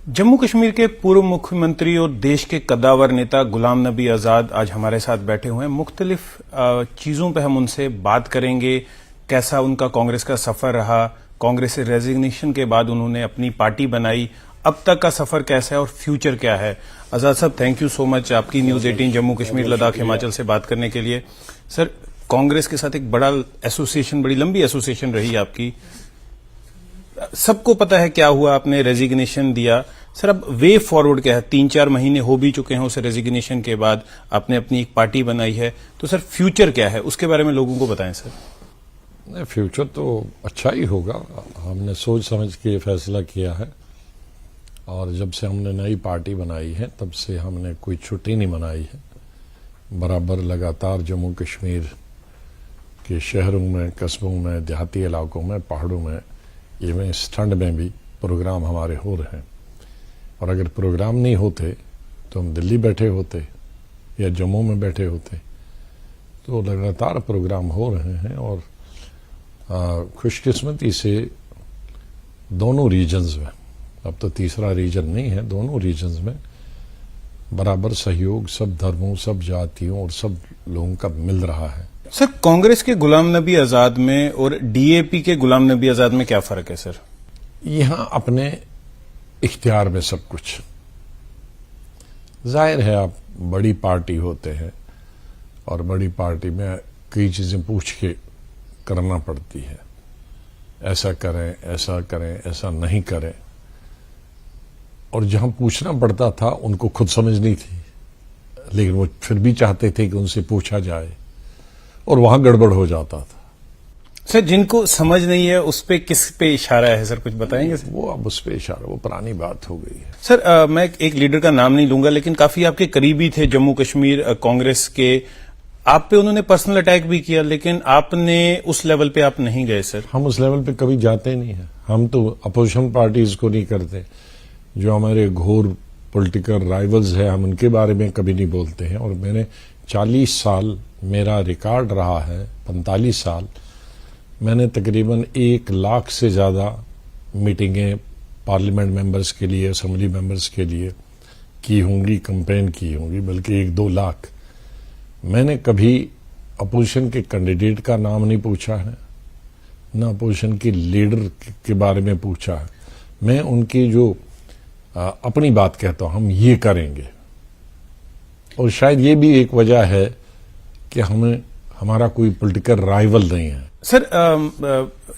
जम्मू कश्मीर के पूर्व मुख्यमंत्री और देश के कद्दावर नेता गुलाम नबी आजाद आज हमारे साथ बैठे हुए हैं। मुख्तलिफ चीजों पर हम उनसे बात करेंगे। कैसा उनका कांग्रेस का सफर रहा, कांग्रेस से रेजिग्नेशन के बाद उन्होंने अपनी पार्टी बनाई, अब तक का सफर कैसा है और फ्यूचर क्या है। आजाद साहब, थैंक यू सो मच आपकी न्यूज 18 जम्मू कश्मीर लद्दाख हिमाचल से बात करने के लिए। सर, कांग्रेस के साथ एक बड़ा एसोसिएशन, बड़ी लंबी एसोसिएशन रही आपकी। सबको पता है क्या हुआ, आपने रेजिग्नेशन दिया। सर, अब वे फॉरवर्ड क्या है? 3-4 महीने हो भी चुके हैं उस रेजिग्नेशन के बाद, आपने अपनी एक पार्टी बनाई है, तो सर फ्यूचर क्या है उसके बारे में लोगों को बताएं सर। फ्यूचर तो अच्छा ही होगा। हमने सोच समझ के फैसला किया है और जब से हमने नई पार्टी बनाई है तब से हमने कोई छुट्टी नहीं मनाई है। बराबर लगातार जम्मू कश्मीर के शहरों में, कस्बों में, देहाती इलाकों में, पहाड़ों में, इवन स्टैंड में भी प्रोग्राम हमारे हो रहे हैं। और अगर प्रोग्राम नहीं होते तो हम दिल्ली बैठे होते या जम्मू में बैठे होते। तो लगातार प्रोग्राम हो रहे हैं और खुशकिस्मती से दोनों रीजन्स में, अब तो तीसरा रीजन नहीं है, दोनों रीजन्स में बराबर सहयोग सब धर्मों, सब जातियों और सब लोगों का मिल रहा है। सर, कांग्रेस के गुलाम नबी आजाद में और डीएपी के गुलाम नबी आजाद में क्या फर्क है सर? यहां अपने इख्तियार में सब कुछ। जाहिर है आप बड़ी पार्टी होते हैं और बड़ी पार्टी में कई चीजें पूछ के करना पड़ती है। ऐसा करें, ऐसा करें, ऐसा नहीं करें। और जहां पूछना पड़ता था उनको खुद समझ नहीं थी, लेकिन वो फिर भी चाहते थे कि उनसे पूछा जाए और वहां गड़बड़ हो जाता था। सर, जिनको समझ नहीं है उस पे किस पे इशारा है सर, कुछ बताएंगे सर? वो अब उस पे इशारा, वो पुरानी बात हो गई है सर। मैं एक लीडर का नाम नहीं लूंगा, लेकिन काफी आपके करीबी थे जम्मू कश्मीर कांग्रेस के। आप पे उन्होंने पर्सनल अटैक भी किया, लेकिन आपने उस लेवल पे आप नहीं गए सर। हम उस लेवल पे कभी जाते नहीं है। हम तो अपोजिशन पार्टीज को नहीं करते। जो हमारे घोर पॉलिटिकल राइवल्स है, हम उनके बारे में कभी नहीं बोलते हैं। और मैंने 40 साल मेरा रिकॉर्ड रहा है, 45 साल मैंने तकरीबन 1 लाख से ज्यादा मीटिंगें पार्लियामेंट मेंबर्स के लिए, असेंबली मेंबर्स के लिए की होंगी, कंपेन की होंगी, बल्कि 1-2 लाख। मैंने कभी अपोजिशन के कैंडिडेट का नाम नहीं पूछा है, न अपोजिशन के लीडर के बारे में पूछा है। मैं उनकी जो अपनी बात कहता हूं, हम ये करेंगे। और शायद ये भी एक वजह है कि हमारा कोई पॉलिटिकल राइवल नहीं है। सर,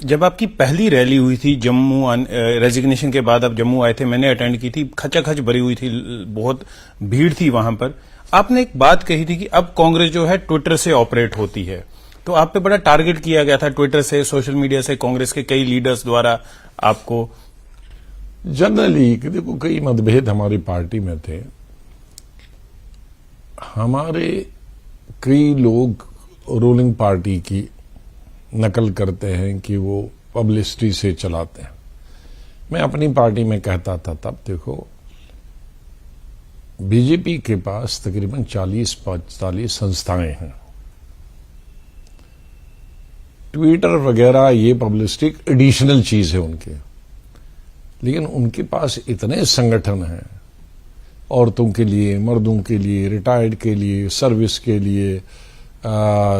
जब आपकी पहली रैली हुई थी जम्मू, रेजिग्नेशन के बाद आप जम्मू आए थे, मैंने अटेंड की थी, खचाखच भरी हुई थी, बहुत भीड़ थी वहां पर। आपने एक बात कही थी कि अब कांग्रेस जो है ट्विटर से ऑपरेट होती है, तो आप पे बड़ा टारगेट किया गया था ट्विटर से, सोशल मीडिया से, कांग्रेस के कई लीडर्स द्वारा आपको। जनरली देखो, कई मतभेद हमारी पार्टी में थे। हमारे कई लोग रूलिंग पार्टी की नकल करते हैं कि वो पब्लिसिटी से चलाते हैं। मैं अपनी पार्टी में कहता था तब, देखो बीजेपी के पास तकरीबन 40-45 संस्थाएं हैं। ट्विटर वगैरह ये पब्लिसिटी एडिशनल चीज है उनके, लेकिन उनके पास इतने संगठन हैं, औरतों के लिए, मर्दों के लिए, रिटायर्ड के लिए, सर्विस के लिए,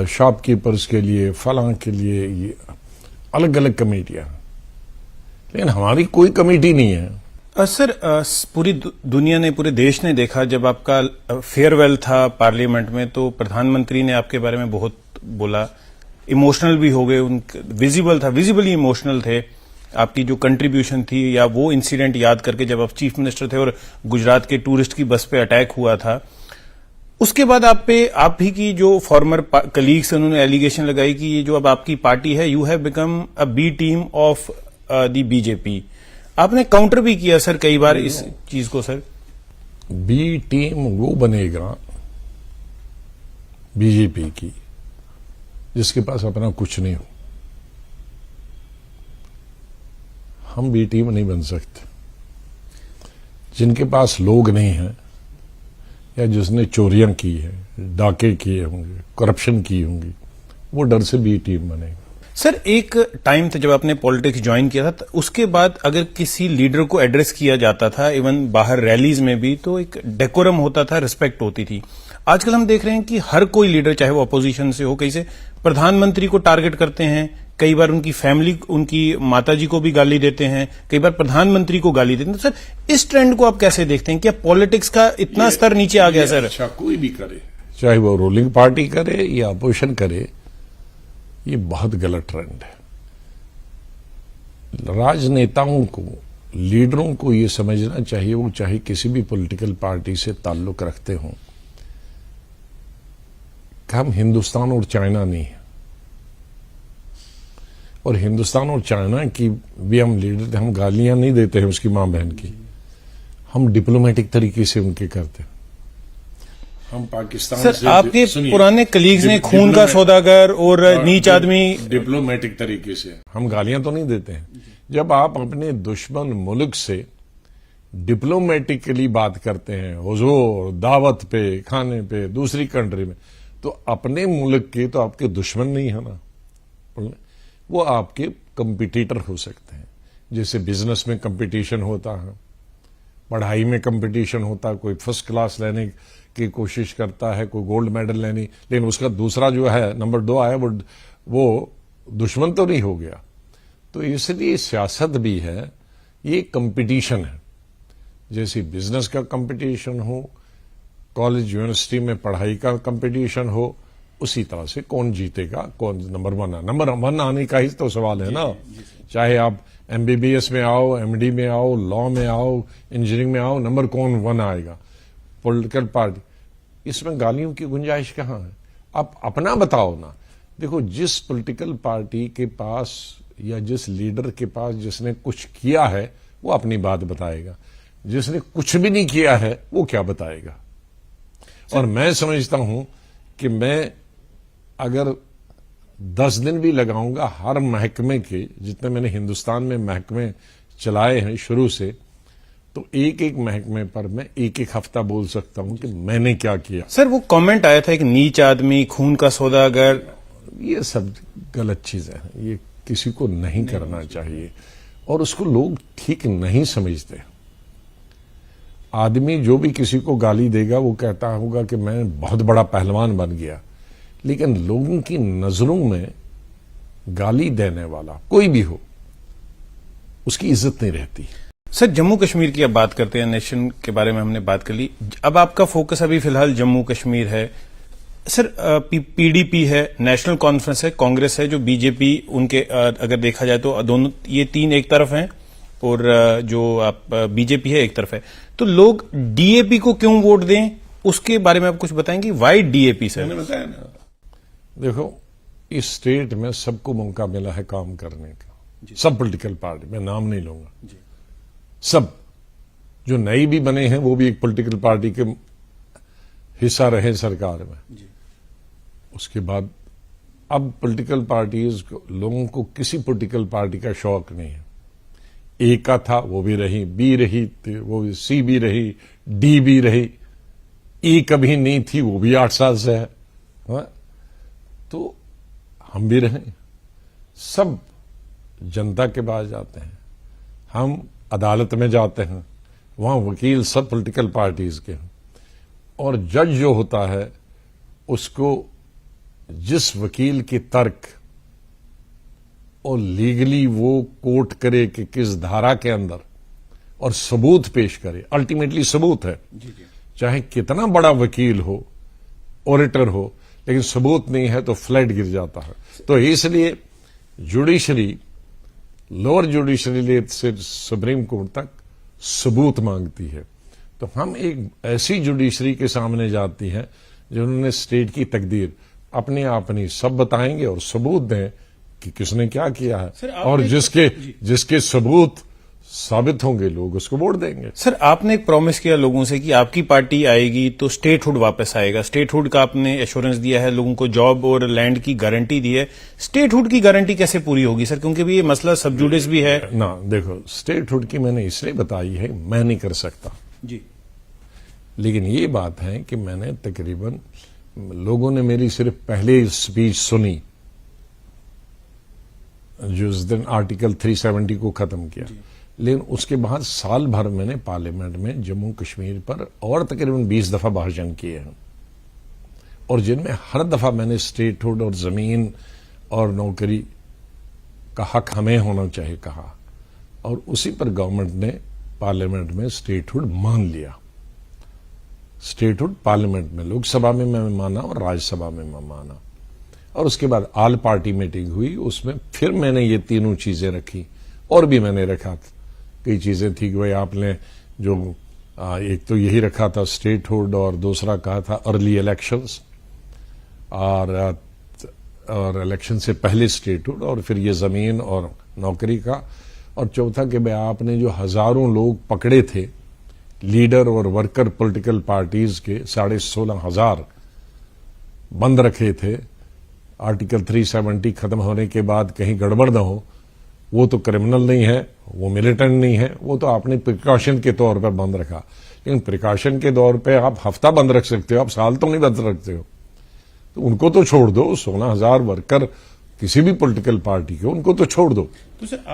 शॉपकीपर्स के लिए, फलां के लिए, ये अलग अलग कमेटियां। लेकिन हमारी कोई कमेटी नहीं है। सर, पूरी दुनिया ने, पूरे देश ने देखा जब आपका फेयरवेल था पार्लियामेंट में, तो प्रधानमंत्री ने आपके बारे में बहुत बोला, इमोशनल भी हो गए, विजिबली इमोशनल थे। आपकी जो कंट्रीब्यूशन थी या वो इंसिडेंट याद करके जब आप चीफ मिनिस्टर थे और गुजरात के टूरिस्ट की बस पे अटैक हुआ था, उसके बाद आप ही की जो फॉर्मर कलीग्स, उन्होंने एलिगेशन लगाई कि ये जो अब आपकी पार्टी है, you have become a B team of the BJP. आपने काउंटर भी किया सर कई बार इस चीज को। सर, बी टीम वो बनेगा बीजेपी की जिसके पास अपना कुछ नहीं हो। हम बी टीम नहीं बन सकते। जिनके पास लोग नहीं है या जिसने चोरियां की है, डाके किए होंगे, करप्शन की होंगी, वो डर से बी टीम बनेगा। सर, एक टाइम था जब आपने पॉलिटिक्स ज्वाइन किया था, तो उसके बाद अगर किसी लीडर को एड्रेस किया जाता था, इवन बाहर रैलीज में भी, तो एक डेकोरम होता था, रिस्पेक्ट होती थी। आजकल हम देख रहे हैं कि हर कोई लीडर, चाहे वो अपोजिशन से हो, कहीं से प्रधानमंत्री को टारगेट करते हैं, कई बार उनकी फैमिली, उनकी माताजी को भी गाली देते हैं, कई बार प्रधानमंत्री को गाली देते हैं। तो सर, इस ट्रेंड को आप कैसे देखते हैं? क्या पॉलिटिक्स का इतना स्तर नीचे आ गया सर? अच्छा, कोई भी करे, चाहे वो रूलिंग पार्टी करे या अपोजिशन करे, ये बहुत गलत ट्रेंड है। राजनेताओं को, लीडरों को ये समझना चाहिए, वो चाहे किसी भी पॉलिटिकल पार्टी से ताल्लुक रखते हों, कि हम हिंदुस्तान और चाइना नहीं है। और हिंदुस्तान और चाइना की भी हम लीडर, हम गालियां नहीं देते हैं उसकी मां बहन की, हम डिप्लोमेटिक तरीके से उनके करते हैं। हम पाकिस्तान सर, से, आपके पुराने कलीग्स ने खून का सौदागर और नीच आदमी, डिप्लोमेटिक तरीके से हम गालियां तो नहीं देते हैं। जब आप अपने दुश्मन मुल्क से डिप्लोमेटिकली बात करते हैं, हुजूर, दावत पे, खाने पे, दूसरी कंट्री में, तो अपने मुल्क के तो आपके दुश्मन नहीं है ना, वो आपके कंपटीटर हो सकते हैं। जैसे बिजनेस में कंपटीशन होता है, पढ़ाई में कंपटीशन होता है, कोई फर्स्ट क्लास लेने की कोशिश करता है, कोई गोल्ड मेडल लेनी, लेकिन उसका दूसरा जो है नंबर 2 आया, वो दुश्मन तो नहीं हो गया। तो इसलिए सियासत भी है, ये कंपटीशन है। जैसे बिजनेस का कंपटीशन हो, कॉलेज यूनिवर्सिटी में पढ़ाई का कंपटीशन हो, उसी तरह से कौन जीतेगा, कौन नंबर 1 है। नंबर 1 आने का ही तो सवाल है ना। चाहे आप एमबीबीएस में आओ, एमडी में आओ, लॉ में आओ, इंजीनियरिंग में आओ, नंबर कौन 1 आएगा? Political party. इसमें गालियों की गुंजाइश कहां है? आप अपना बताओ ना। देखो, जिस पॉलिटिकल पार्टी के पास या जिस लीडर के पास जिसने कुछ किया है, वो अपनी बात बताएगा। जिसने कुछ भी नहीं किया है, वो क्या बताएगा? और मैं समझता हूं कि मैं अगर 10 दिन भी लगाऊंगा हर महकमे के, जितने मैंने हिंदुस्तान में महकमे चलाए हैं शुरू से, तो एक एक महकमे पर मैं एक एक हफ्ता बोल सकता हूं कि मैंने क्या किया। सर, वो कमेंट आया था, एक नीच आदमी, खून का सौदागर, ये सब गलत चीजें हैं, ये किसी को नहीं करना चाहिए और उसको लोग ठीक नहीं समझते। आदमी जो भी किसी को गाली देगा, वो कहता होगा कि मैं बहुत बड़ा पहलवान बन गया, लेकिन लोगों की नजरों में गाली देने वाला कोई भी हो, उसकी इज्जत नहीं रहती। सर, जम्मू कश्मीर की अब बात करते हैं। नेशन के बारे में हमने बात कर ली, अब आपका फोकस अभी फिलहाल जम्मू कश्मीर है। सर, पीडीपी है, नेशनल कॉन्फ्रेंस है, कांग्रेस है, जो बीजेपी, उनके अगर देखा जाए तो दोनों, ये 3 एक तरफ हैं और जो आप बीजेपी है एक तरफ है। तो लोग डीएपी को क्यों वोट दें, उसके बारे में आप कुछ बताएंगे? Why DAP sir? मैंने बताया ना। देखो, इस स्टेट में सबको मौका मिला है काम करने का, सब पॉलिटिकल पार्टी, मैं नाम नहीं लूंगा, सब जो नई भी बने हैं वो भी एक पॉलिटिकल पार्टी के हिस्सा रहे सरकार में। उसके बाद अब पॉलिटिकल पार्टीज, लोगों को किसी पॉलिटिकल पार्टी का शौक नहीं है। ए का था, वो भी रही, बी रही, वो भी, सी भी रही, डी भी रही, ई कभी नहीं थी, वो भी 8 साल से है। तो हम भी रहे, सब जनता के पास जाते हैं, हम अदालत में जाते हैं, वहां वकील सब पॉलिटिकल पार्टीज के हैं, और जज जो होता है उसको जिस वकील के तर्क और लीगली वो कोर्ट करे कि किस धारा के अंदर, और सबूत पेश करे, अल्टीमेटली सबूत है। चाहे कितना बड़ा वकील हो, ऑडिटर हो, लेकिन सबूत नहीं है तो फ्लैट गिर जाता है। तो इसलिए जुडिशरी, लोअर जुडिशरी से सुप्रीम कोर्ट तक सबूत मांगती है। तो हम एक ऐसी जुडिशरी के सामने जाती है जिन्होंने स्टेट की तकदीर अपने आप नहीं, सब बताएंगे और सबूत दें कि किसने क्या किया है, और जिसके सबूत साबित होंगे लोग उसको वोट देंगे। सर, आपने एक प्रॉमिस किया लोगों से कि आपकी पार्टी आएगी तो स्टेटहुड वापस आएगा। स्टेटहुड का आपने एश्योरेंस दिया है, लोगों को जॉब और लैंड की गारंटी दी है। स्टेटहुड की गारंटी कैसे पूरी होगी सर, क्योंकि भी ये मसला सब जुडिस भी है ना। देखो, स्टेटहुड की मैंने इसलिए बताई है, मैं नहीं कर सकता जी, लेकिन ये बात है कि मैंने तकरीबन, लोगों ने मेरी सिर्फ पहले स्पीच सुनी, जिस दिन आर्टिकल 370 को खत्म किया, लेकिन उसके बाद साल भर मैंने पार्लियामेंट में जम्मू कश्मीर पर और तकरीबन 20 दफा भाषण किए हैं, और जिनमें हर दफा मैंने स्टेटहुड और जमीन और नौकरी का हक हमें होना चाहिए कहा, और उसी पर गवर्नमेंट ने पार्लियामेंट में स्टेटहुड मान लिया। स्टेटहुड पार्लियामेंट में, लोकसभा में मैं माना और राज्यसभा में मैं माना, और उसके बाद ऑल पार्टी मीटिंग हुई, उसमें फिर मैंने ये तीनों चीजें रखी, और भी मैंने रखा था, कई चीजें थी कि भाई आपने जो एक तो यही रखा था स्टेटहुड, और दूसरा कहा था अर्ली इलेक्शंस, और इलेक्शन से पहले स्टेटहुड, और फिर ये जमीन और नौकरी का, और चौथा कि भाई आपने जो हजारों लोग पकड़े थे लीडर और वर्कर पॉलिटिकल पार्टीज के 16,500 बंद रखे थे, आर्टिकल 370 खत्म होने के बाद कहीं गड़बड़ न हो, वो तो क्रिमिनल नहीं है, वो मिलिटेंट नहीं है, वो तो आपने प्रिकॉशन के तौर पर बंद रखा। लेकिन प्रिकॉशन के तौर पे आप हफ्ता बंद रख सकते हो, आप साल तो नहीं बंद रखते हो, तो उनको तो छोड़ दो। 16,000 वर्कर किसी भी पॉलिटिकल पार्टी के, उनको तो छोड़ दो।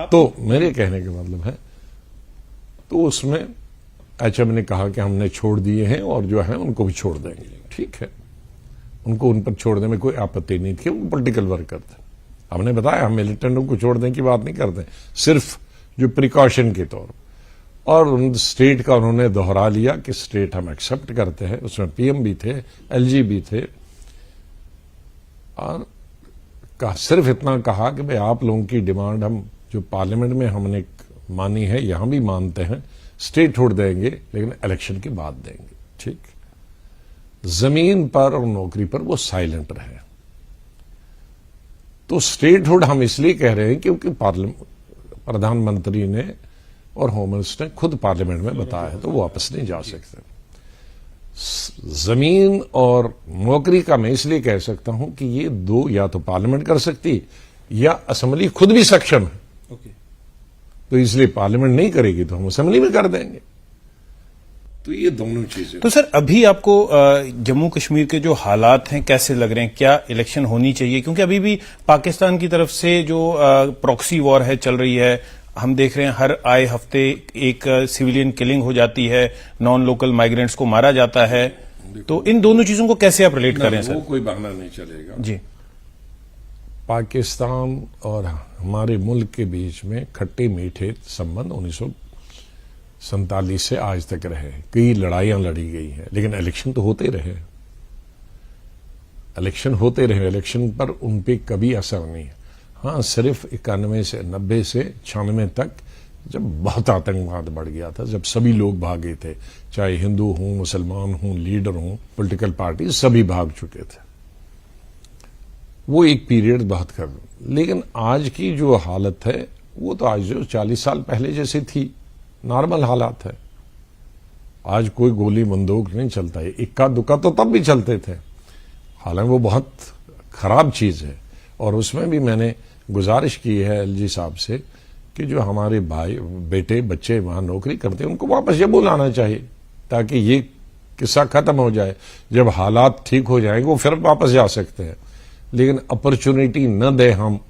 तो मेरे कहने का मतलब है, तो उसमें एचएम ने कहा कि हमने छोड़ दिए हैं, और जो है उनको भी छोड़ देंगे। ठीक है, उनको उन पर छोड़ने में कोई आपत्ति नहीं थी, वो पॉलिटिकल वर्कर थे। हमने बताया हम मिलिटेंटों को छोड़ने की बात नहीं करते, सिर्फ जो प्रिकॉशन के तौर, और उन स्टेट का उन्होंने दोहरा लिया कि स्टेट हम एक्सेप्ट करते हैं। उसमें पीएम भी थे, एलजी भी थे, और सिर्फ इतना कहा कि भाई आप लोगों की डिमांड हम जो पार्लियामेंट में हमने मानी है, यहां भी मानते हैं, स्टेट छोड़ देंगे लेकिन इलेक्शन के बाद देंगे। ठीक, जमीन पर और नौकरी पर वो साइलेंट रहे। तो स्टेटहुड हम इसलिए कह रहे हैं क्योंकि प्रधानमंत्री ने और होम मिनिस्टर ने खुद पार्लियामेंट में बताया है, तो वो वापस नहीं जा सकते। जमीन और नौकरी का मैं इसलिए कह सकता हूं कि ये दो या तो पार्लियामेंट कर सकती, या असेंबली खुद भी सक्षम है। तो इसलिए पार्लियामेंट नहीं करेगी तो हम असेंबली में कर देंगे। तो ये दोनों चीजें। तो सर, अभी आपको जम्मू कश्मीर के जो हालात हैं कैसे लग रहे हैं? क्या इलेक्शन होनी चाहिए? क्योंकि अभी भी पाकिस्तान की तरफ से जो प्रॉक्सी वॉर है चल रही है, हम देख रहे हैं हर आए हफ्ते एक सिविलियन किलिंग हो जाती है, नॉन लोकल माइग्रेंट्स को मारा जाता है। तो इन दोनों चीजों को कैसे आप रिलेट कर रहे हैं सर? वो कोई बहाना नहीं चलेगा जी। पाकिस्तान और हमारे मुल्क के बीच में खट्टे मीठे संबंध 1947 से आज तक रहे। कई लड़ाइयां लड़ी गई हैं, लेकिन इलेक्शन तो होते रहे। इलेक्शन पर उन पे कभी असर नहीं है। हाँ, सिर्फ 91 से 90 से 96 तक जब बहुत आतंकवाद बढ़ गया था, जब सभी लोग भागे थे, चाहे हिंदू हों, मुसलमान हों, लीडर हों, पॉलिटिकल पार्टी सभी भाग चुके थे। वो एक पीरियड बहुत कर, लेकिन आज की जो हालत है वो तो आज जो 40 साल पहले जैसी थी, नॉर्मल हालात है। आज कोई गोली बंदूक नहीं चलता है, इक्का दुक्का तो तब भी चलते थे, हालांकि वो बहुत खराब चीज है। और उसमें भी मैंने गुजारिश की है एलजी साहब से कि जो हमारे भाई बेटे बच्चे वहां नौकरी करते हैं उनको वापस जम्मू लाना चाहिए, ताकि ये किस्सा खत्म हो जाए। जब हालात ठीक हो जाएंगे वो फिर वापस जा सकते हैं, लेकिन अपॉर्चुनिटी न दे हम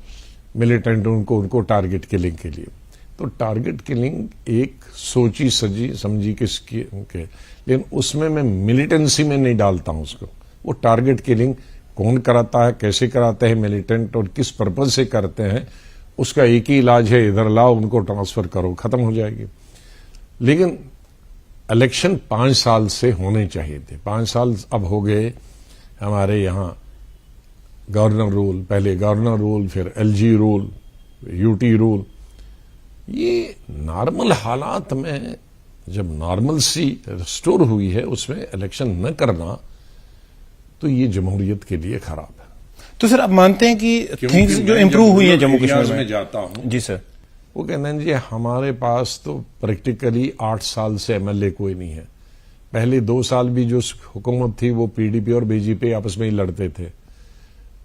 मिलिटेंट उनको टारगेट किलिंग के लिए। तो टारगेट किलिंग एक सोची सजी समझी किसकी के, लेकिन उसमें मैं मिलिटेंसी में नहीं डालता हूं उसको। वो टारगेट किलिंग कौन कराता है, कैसे कराते हैं मिलिटेंट और किस पर्पज से करते हैं, उसका एक ही इलाज है, इधर लाओ उनको ट्रांसफर करो, खत्म हो जाएगी। लेकिन इलेक्शन 5 साल से होने चाहिए थे। 5 साल अब हो गए। हमारे यहां गवर्नर रूल, पहले गवर्नर रूल, फिर एलजी रूल, यूटी रूल। ये नॉर्मल हालात में जब नॉर्मल सी रिस्टोर हुई है उसमें इलेक्शन न करना, तो ये जमहूरियत के लिए खराब है। तो सर, आप मानते हैं कि थिंग्स जो इम्प्रूव हुई है जम्मू कश्मीर में? जाता हूं जी सर। वो कहते हैं जी हमारे पास तो प्रैक्टिकली 8 साल से एमएलए कोई नहीं है। पहले 2 साल भी जो हुकूमत थी वो पीडीपी और बीजेपी आपस में ही लड़ते थे,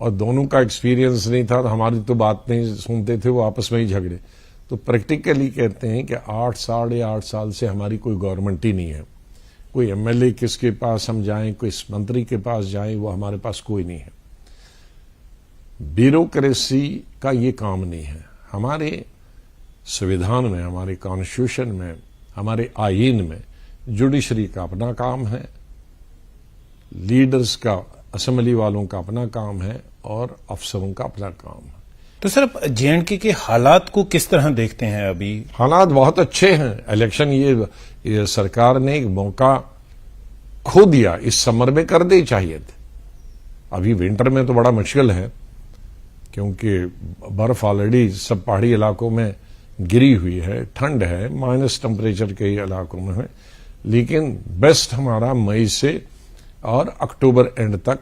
और दोनों का एक्सपीरियंस नहीं था, तो हमारी तो बात नहीं सुनते थे, वो आपस में ही झगड़े। तो प्रैक्टिकली कहते हैं कि 8 साढ़े 8 साल से हमारी कोई गवर्नमेंट ही नहीं है। कोई एमएलए किसके पास हम जाएं, कोई मंत्री के पास जाएं, वो हमारे पास कोई नहीं है। ब्यूरोक्रेसी का ये काम नहीं है। हमारे संविधान में, हमारे कॉन्स्टिट्यूशन में, हमारे आईन में जुडिशरी का अपना काम है, लीडर्स का, असेंबली वालों का अपना काम है और अफसरों का अपना काम है। तो सर आप जेएंडके के हालात को किस तरह देखते हैं अभी? हालात बहुत अच्छे हैं। इलेक्शन ये सरकार ने एक मौका खो दिया, इस समर में कर दे चाहिए थे। अभी विंटर में तो बड़ा मुश्किल है क्योंकि बर्फ ऑलरेडी सब पहाड़ी इलाकों में गिरी हुई है, ठंड है, माइनस टेम्परेचर के इलाकों में है, लेकिन बेस्ट हमारा मई से और अक्टूबर एंड तक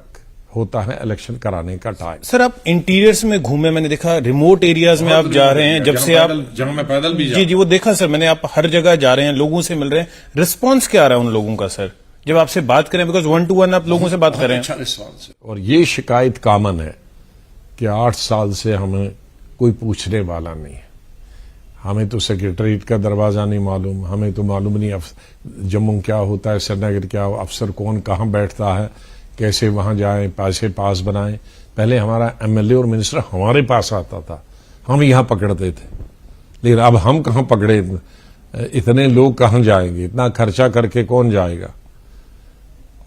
होता है इलेक्शन कराने का टाइम। सर आप इंटीरियर्स में घूमे, मैंने देखा रिमोट एरियाज में आप जा रहे हैं, जब से आप जहां मैं पैदल भी जी वो देखा सर मैंने, आप हर जगह जा रहे हैं, लोगों से मिल रहे हैं, रिस्पांस क्या आ रहा है उन लोगों का सर जब आपसे बात करें? बिकॉज 1 to 1 आप लोगों से बात कर रहे हैं। अच्छा रिस्पांस है। और ये शिकायत कॉमन है कि 8 साल से हमें कोई पूछने वाला नहीं है। हमें तो सेक्रेटरीट का दरवाजा नहीं मालूम, हमें तो मालूम नहीं जम्मू क्या होता है, श्रीनगर क्या, अफसर कौन कहाँ बैठता है, कैसे वहां जाएं, पैसे पास बनाएं। पहले हमारा एमएलए और मिनिस्टर हमारे पास आता था, हम यहां पकड़ते थे, लेकिन अब हम कहां पकड़े? इतने लोग कहां जाएंगे? इतना खर्चा करके कौन जाएगा?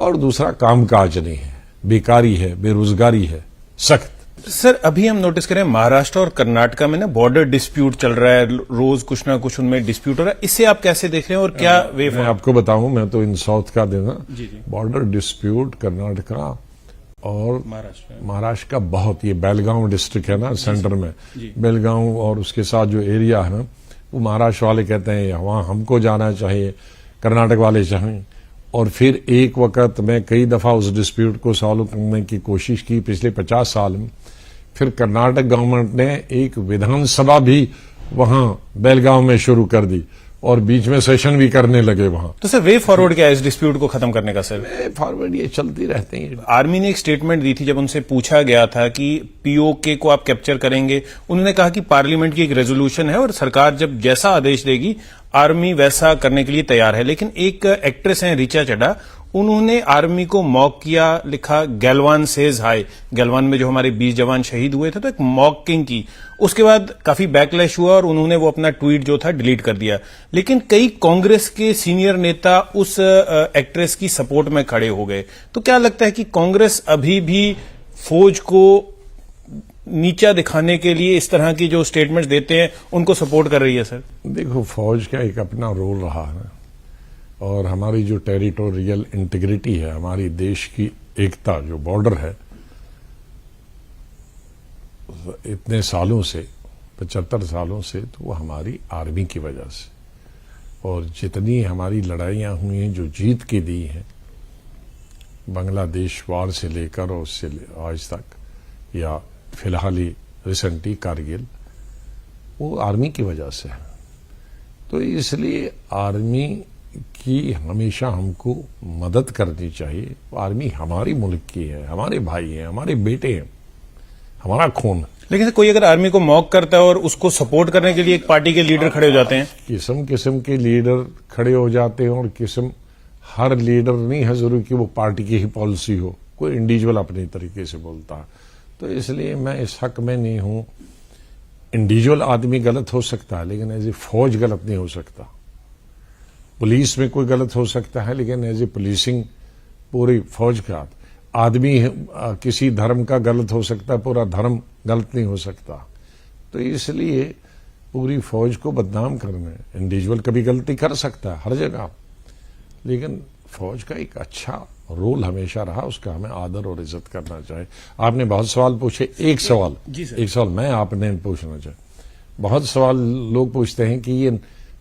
और दूसरा कामकाज नहीं है, बेकारी है, बेरोजगारी है सख्त। सर अभी हम नोटिस करें महाराष्ट्र और कर्नाटका में ना बॉर्डर डिस्प्यूट चल रहा है, रोज कुछ ना कुछ उनमें डिस्प्यूट हो रहा है, इससे आप कैसे देख रहे हैं और क्या वे? मैं आपको बताऊं, मैं तो इन साउथ का देना, बॉर्डर डिस्प्यूट कर्नाटका और महाराष्ट्र का बहुत, ये बेलगांव डिस्ट्रिक्ट है ना सेंटर में, बेलगांव और उसके साथ जो एरिया है ना, वो महाराष्ट्र वाले कहते हैं वहां हमको जाना चाहिए, कर्नाटक वाले चाहें। और फिर एक वक्त मैं कई दफा उस डिस्प्यूट को सॉल्व करने की कोशिश की पिछले 50 साल में। फिर कर्नाटक गवर्नमेंट ने एक विधानसभा भी वहां बेलगांव में शुरू कर दी और बीच में सेशन भी करने लगे वहां। तो सर वे फॉरवर्ड क्या है इस डिस्प्यूट को खत्म करने का? सर वे फॉरवर्ड ये चलती रहते हैं। आर्मी ने एक स्टेटमेंट दी थी जब उनसे पूछा गया था कि पीओके को आप कैप्चर करेंगे, उन्होंने कहा कि पार्लियामेंट की एक रेजोल्यूशन है और सरकार जब जैसा आदेश देगी आर्मी वैसा करने के लिए तैयार है। लेकिन एक एक्ट्रेस हैं ऋचा चड्ढा, उन्होंने आर्मी को मॉक किया, लिखा गैलवान सेज हाय, गैलवान में जो हमारे 20 जवान शहीद हुए थे, तो एक मॉकिंग की। उसके बाद काफी बैकलैश हुआ और उन्होंने वो अपना ट्वीट जो था डिलीट कर दिया। लेकिन कई कांग्रेस के सीनियर नेता उस एक्ट्रेस की सपोर्ट में खड़े हो गए। तो क्या लगता है कि कांग्रेस अभी भी फौज को नीचा दिखाने के लिए इस तरह की जो स्टेटमेंट्स देते हैं उनको सपोर्ट कर रही है? सर देखो, फौज का एक अपना रोल रहा है और हमारी जो टेरिटोरियल इंटीग्रिटी है, हमारी देश की एकता, जो बॉर्डर है, इतने सालों से 75 सालों से, तो वो हमारी आर्मी की वजह से। और जितनी हमारी लड़ाइयां हुई हैं जो जीत के दी हैं, बांग्लादेश वार से लेकर और उससे आज तक, या फिलहाल ही रिसेंटली कारगिल, वो आर्मी की वजह से है। तो इसलिए आर्मी की हमेशा हमको मदद करनी चाहिए। आर्मी हमारी मुल्क की है, हमारे भाई हैं, हमारे बेटे हैं, हमारा खून। लेकिन कोई अगर आर्मी को मॉक करता है और उसको सपोर्ट करने के लिए एक पार्टी के लीडर खड़े हो जाते हैं, किस्म किस्म के लीडर खड़े हो जाते हैं। और हर लीडर नहीं है जरूरी कि वो पार्टी की ही पॉलिसी हो, कोई इंडिविजुअल अपने तरीके से बोलता है। तो इसलिए मैं इस हक में नहीं हूं। इंडिविजुअल आदमी गलत हो सकता है लेकिन एज ए फौज गलत नहीं हो सकता। पुलिस में कोई गलत हो सकता है लेकिन एज ए पुलिसिंग पूरी फौज का आदमी किसी धर्म का गलत हो सकता है, पूरा धर्म गलत नहीं हो सकता। तो इसलिए पूरी फौज को बदनाम करना, इंडिविजुअल कभी गलती कर सकता है हर जगह, लेकिन फौज का एक अच्छा रोल हमेशा रहा, उसका हमें आदर और इज्जत करना चाहिए। आपने बहुत सवाल पूछे, एक सवाल मैं आपने पूछना चाहिए। बहुत सवाल लोग पूछते हैं कि ये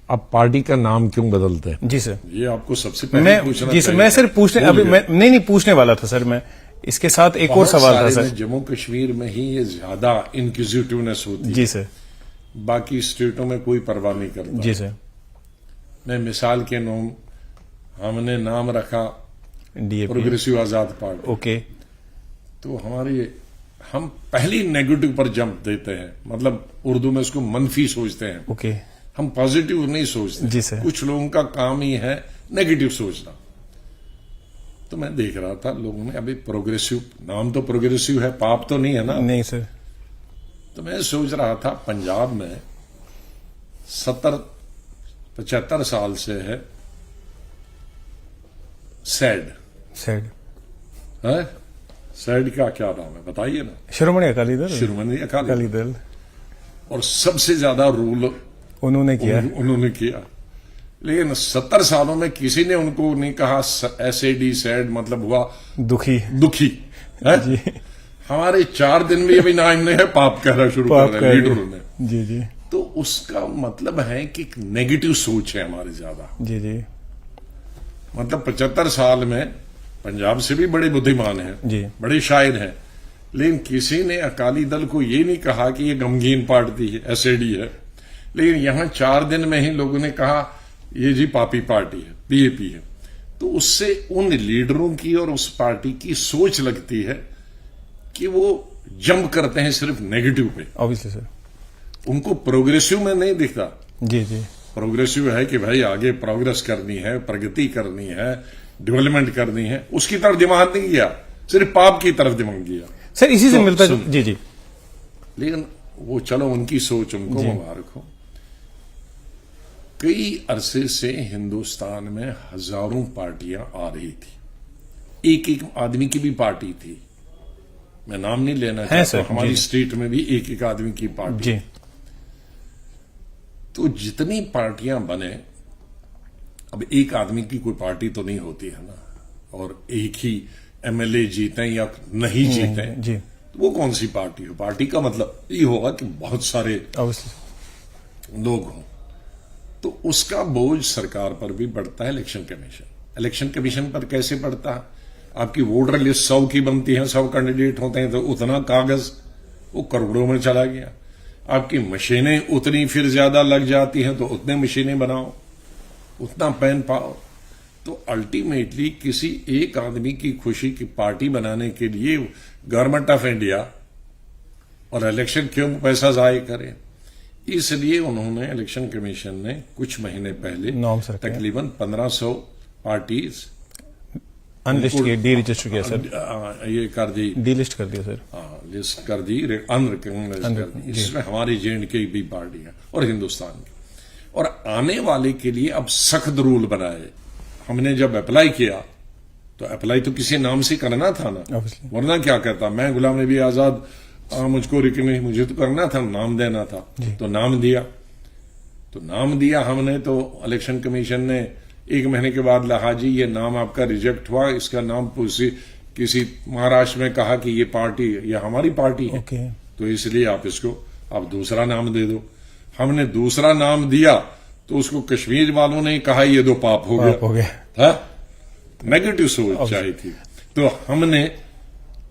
अब पार्टी का नाम क्यों बदलते हैं? जी सर, ये आपको सबसे पहले पूछना जी सर, मैं सर पूछने अभी मैं नहीं पूछने वाला था सर। मैं इसके साथ एक और सवाल था सर। जम्मू कश्मीर में ही ये ज्यादा इंक्विजिटिवनेस होती है। जी सर, बाकी स्टेटों में कोई परवाह नहीं करता। जी सर, मैं मिसाल के नाम, हमने नाम रखा प्रोग्रेसिव आजाद पार्टी। ओके, तो हम पहली नेगेटिव पर जंप देते हैं, मतलब उर्दू में उसको मनफी सोचते हैं। ओके, हम पॉजिटिव नहीं सोचते। जी सर, कुछ लोगों का काम ही है नेगेटिव सोचना। तो मैं देख रहा था लोगों में, अभी प्रोग्रेसिव नाम तो प्रोग्रेसिव है, पाप तो नहीं है ना? नहीं सर। तो मैं सोच रहा था पंजाब में 75 साल से है सैड है। सैड का क्या नाम है बताइए ना? शिरोमणि अकाली दल। शिरोमणि अकाली दल। और सबसे ज्यादा रूल उन्होंने किया। लेकिन 70 सालों में किसी ने उनको नहीं कहा एसएडी सैड मतलब हुआ दुखी है? जी। हमारे 4 दिन में अभी नाम ने है पाप कहना शुरू कर रहे लीडरों ने। जी जी। तो उसका मतलब है कि नेगेटिव सोच है हमारी ज्यादा। जी जी। मतलब 75 साल में पंजाब से भी बड़े बुद्धिमान हैं जी, बड़े शायर हैं, लेकिन किसी ने अकाली दल को ये नहीं कहा कि ये गमगीन पार्टी है, एसएडी है। लेकिन यहां 4 दिन में ही लोगों ने कहा ये जी पापी पार्टी है, पीएपी है। तो उससे उन लीडरों की और उस पार्टी की सोच लगती है कि वो जंप करते हैं सिर्फ नेगेटिव पे। Obviously sir. उनको प्रोग्रेसिव में नहीं दिखता। जी जी। प्रोग्रेसिव है कि भाई आगे प्रोग्रेस करनी है, प्रगति करनी है, डेवलपमेंट करनी है, उसकी तरफ दिमाग नहीं गया, सिर्फ पाप की तरफ दिमाग गया। सर इसी से मिलता है। जी जी। लेकिन वो चलो उनकी सोच, उनको मुबारक हो। कई अरसे से हिंदुस्तान में हजारों पार्टियां आ रही थी, एक एक आदमी की भी पार्टी थी। मैं नाम नहीं लेना चाहता, हमारी स्टेट में भी एक एक आदमी की पार्टी जी। तो जितनी पार्टियां बने, अब एक आदमी की कोई पार्टी तो नहीं होती है ना, और एक ही एमएलए जीते या नहीं जीते जी, तो वो कौन सी पार्टी हो? पार्टी का मतलब ये होगा कि बहुत सारे लोग हों। तो उसका बोझ सरकार पर भी बढ़ता है। इलेक्शन कमीशन पर कैसे बढ़ता है? आपकी वोटर लिस्ट 100 की बनती है, 100 कैंडिडेट होते हैं, तो उतना कागज वो करोड़ों में चला गया। आपकी मशीनें उतनी फिर ज्यादा लग जाती हैं, तो उतने मशीनें बनाओ, उतना पेन पाओ। तो अल्टीमेटली किसी एक आदमी की खुशी की पार्टी बनाने के लिए गवर्नमेंट ऑफ इंडिया और इलेक्शन क्यों पैसा जाए करे? इसलिए उन्होंने इलेक्शन कमीशन ने कुछ महीने पहले तकरीबन 1500 पार्टीज अनलिस्ट किया, डीरजिस्टर किया सर। ये कर दी, डीलिस्ट कर दिया सर। लिस्ट कर दी, अनरिकॉग्नाइज्ड कर दी। इसमें हमारी जेएंडके भी पार्टी है और हिंदुस्तान की। और आने वाले के लिए अब सख्त रूल बनाए। हमने जब अप्लाई किया तो अप्लाई तो किसी नाम से करना था ना, वरना क्या कहता मैं गुलाम नबी आजाद, मुझको रिकॉग्नाइज, मुझे तो करना था, नाम देना था। तो नाम दिया हमने। तो इलेक्शन कमीशन ने 1 महीने के बाद लहा जी ये नाम आपका रिजेक्ट हुआ, इसका नाम किसी महाराष्ट्र में कहा कि ये पार्टी, ये हमारी पार्टी है, तो इसलिए आप दूसरा नाम दे दो। हमने दूसरा नाम दिया तो उसको कश्मीर वालों ने कहा ये तो पाप हो गया। नेगेटिव सोच चाहिए थी। तो हमने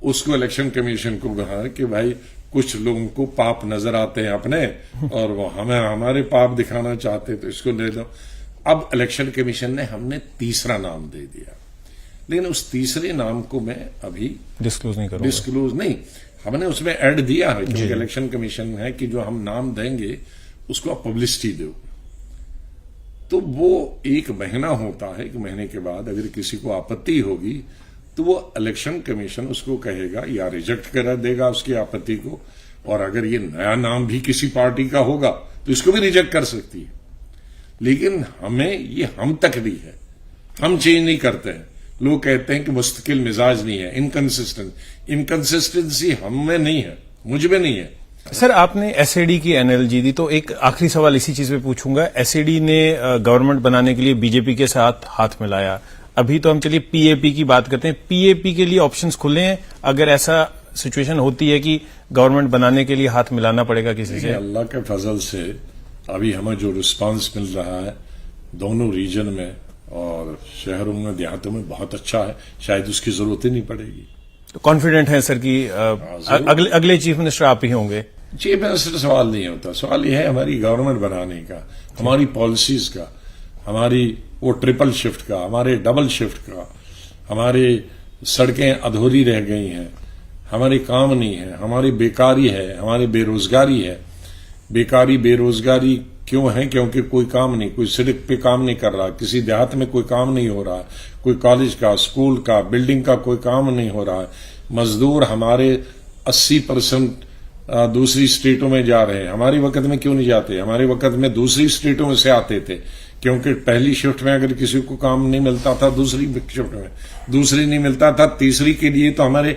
उसको इलेक्शन कमीशन को कहा कि भाई कुछ लोगों को पाप नजर आते हैं अपने, और वो हमें हमारे पाप दिखाना चाहते, तो इसको ले दो। अब इलेक्शन कमीशन ने हमने तीसरा नाम दे दिया, लेकिन उस तीसरे नाम को मैं अभी डिस्क्लोज नहीं, हमने उसमें ऐड दिया है क्योंकि इलेक्शन कमीशन है कि जो हम नाम देंगे उसको आप पब्लिसिटी दो। तो वो 1 महीना होता है, 1 महीने के बाद अगर किसी को आपत्ति होगी तो वो इलेक्शन कमीशन उसको कहेगा या रिजेक्ट कर देगा उसकी आपत्ति को, और अगर ये नया नाम भी किसी पार्टी का होगा तो इसको भी रिजेक्ट कर सकती है। लेकिन हमें ये हम तक नहीं है, हम चेंज नहीं करते हैं। लोग कहते हैं कि मुस्तकिल मिजाज नहीं है, इनकंसिस्टेंसी हम में नहीं है, मुझ में नहीं है। सर आपने एसएडी की एनएलजी दी, तो एक आखिरी सवाल इसी चीज पे पूछूंगा। एसएडी ने गवर्नमेंट बनाने के लिए बीजेपी के साथ हाथ मिलाया। अभी तो हम चलिए पीएपी की बात करते हैं, पीएपी के लिए ऑप्शंस खुले हैं अगर ऐसा सिचुएशन होती है कि गवर्नमेंट बनाने के लिए हाथ मिलाना पड़ेगा किसी से? अल्लाह के फजल से अभी हमें जो रिस्पांस मिल रहा है दोनों रीजन में और शहरों में, देहातों में बहुत अच्छा है, शायद उसकी जरूरत ही नहीं पड़ेगी। तो कॉन्फिडेंट है सर कि अगले चीफ मिनिस्टर आप ही होंगे? चीफ मिनिस्टर सवाल नहीं होता, सवाल यह है हमारी गवर्नमेंट बनाने का, हमारी पॉलिसीज का, हमारी वो ट्रिपल शिफ्ट का, हमारे डबल शिफ्ट का, हमारे सड़कें अधूरी रह गई हैं, हमारे काम नहीं है, हमारी बेकारी है, हमारी बेरोजगारी है। बेकारी बेरोजगारी क्यों है? क्योंकि कोई काम नहीं, कोई सड़क पे काम नहीं कर रहा, किसी देहात में कोई काम नहीं हो रहा, कोई कॉलेज का, स्कूल का, बिल्डिंग का कोई काम नहीं हो रहा है। मजदूर हमारे 80% दूसरी स्टेटों में जा रहे हैं। हमारे वक्त में क्यों नहीं जाते? हमारे वक्त में दूसरी स्टेटों में से आते थे, क्योंकि पहली शिफ्ट में अगर किसी को काम नहीं मिलता था, दूसरी शिफ्ट में दूसरी नहीं मिलता था, तीसरी के लिए तो हमारे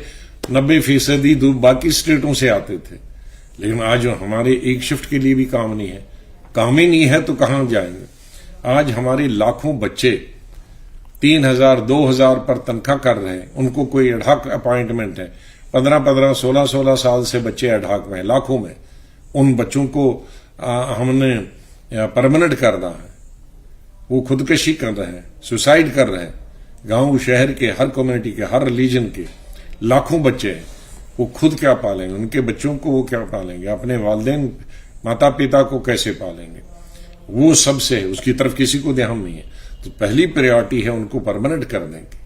90% बाकी स्टेटों से आते थे। लेकिन आज हमारे एक शिफ्ट के लिए भी काम नहीं है। काम ही नहीं है तो कहां जाएंगे? आज हमारे लाखों बच्चे 3,000 2,000 पर तनख्वाह कर रहे हैं, उनको कोई एडहॉक अपॉइंटमेंट है, 15-15 16-16 साल से बच्चे एडहॉक में, लाखों में। उन बच्चों को हमने परमानेंट करना है, वो खुदकशी कर रहे हैं, सुसाइड कर रहे हैं। गांव शहर के हर कम्युनिटी के, हर रिलीजन के लाखों बच्चे हैं, वो खुद क्या पालेंगे? उनके बच्चों को वो क्या पालेंगे? अपने वालिदैन माता पिता को कैसे पालेंगे? वो सबसे है, उसकी तरफ किसी को ध्यान नहीं है। तो पहली प्रायोरिटी है उनको परमानेंट कर देंगे।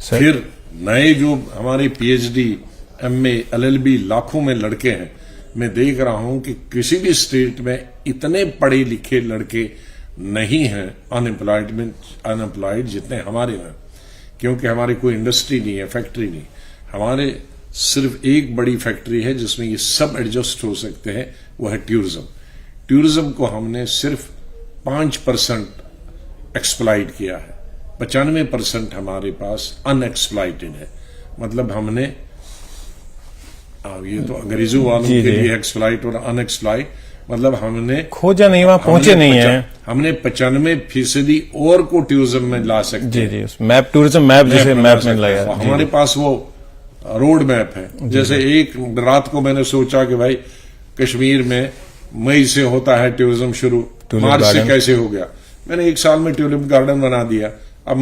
फिर नए जो हमारे पीएचडी, एमए, एलएलबी लाखों में लड़के हैं, मैं देख रहा हूं कि किसी भी स्टेट में इतने पढ़े लिखे लड़के नहीं हैं अनएम्प्लॉयड जितने हमारे में, क्योंकि हमारे कोई इंडस्ट्री नहीं है, फैक्ट्री नहीं। हमारे सिर्फ एक बड़ी फैक्ट्री है जिसमें ये सब एडजस्ट हो सकते हैं, वो है टूरिज्म। टूरिज्म को हमने सिर्फ 5% एक्सप्लॉइट किया है, 95% हमारे पास अनएक्सप्लॉइटेड है। मतलब हमने ये तो अंग्रेजों वालों के लिए एक्सप्लॉइट और अनएक्सप्लॉइट, मतलब हमने खोजा नहीं, वहां पहुंचे नहीं है। हमने 95% और को टूरिज्म में ला सकते हैं। जी, मैप टूरिज्म मैप जैसे मैप में लगा। हमारे पास वो रोड मैप है। जैसे एक रात को मैंने सोचा कि भाई कश्मीर में मई से होता है टूरिज्म शुरू, मार्च से कैसे हो गया? मैंने एक साल में ट्यूलिप गार्डन बना दिया। अब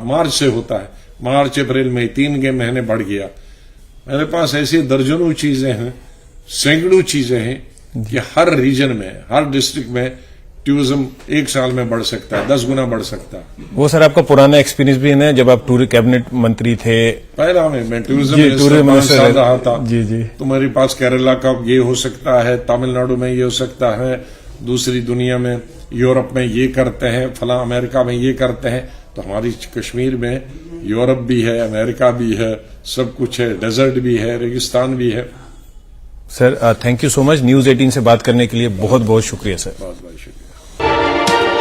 मार्च से होता है, मार्च अप्रैल मई 3 महीने बढ़ गया। मेरे पास ऐसी दर्जनों चीजें हैं, सैकड़ों चीजें हैं कि हर रीजन में, हर डिस्ट्रिक्ट में टूरिज्म एक साल में बढ़ सकता है, 10 गुना बढ़ सकता है। वो सर आपका पुराना एक्सपीरियंस भी है, जब आप टूर कैबिनेट मंत्री थे। पहला मैं टूरिज्म मिनिस्टर रहा था। जी, तो मेरे पास केरला का ये हो सकता है, तमिलनाडु में ये हो सकता है, दूसरी दुनिया में यूरोप में ये करते हैं, फला अमेरिका में ये करते हैं। तो हमारी कश्मीर में यूरोप भी है, अमेरिका भी है, सब कुछ है, डेजर्ट भी है, रेगिस्तान भी है। Sir thank you so much. News 18 से बात करने के लिए बहुत बहुत शुक्रिया सर। बहुत बहुत शुक्रिया।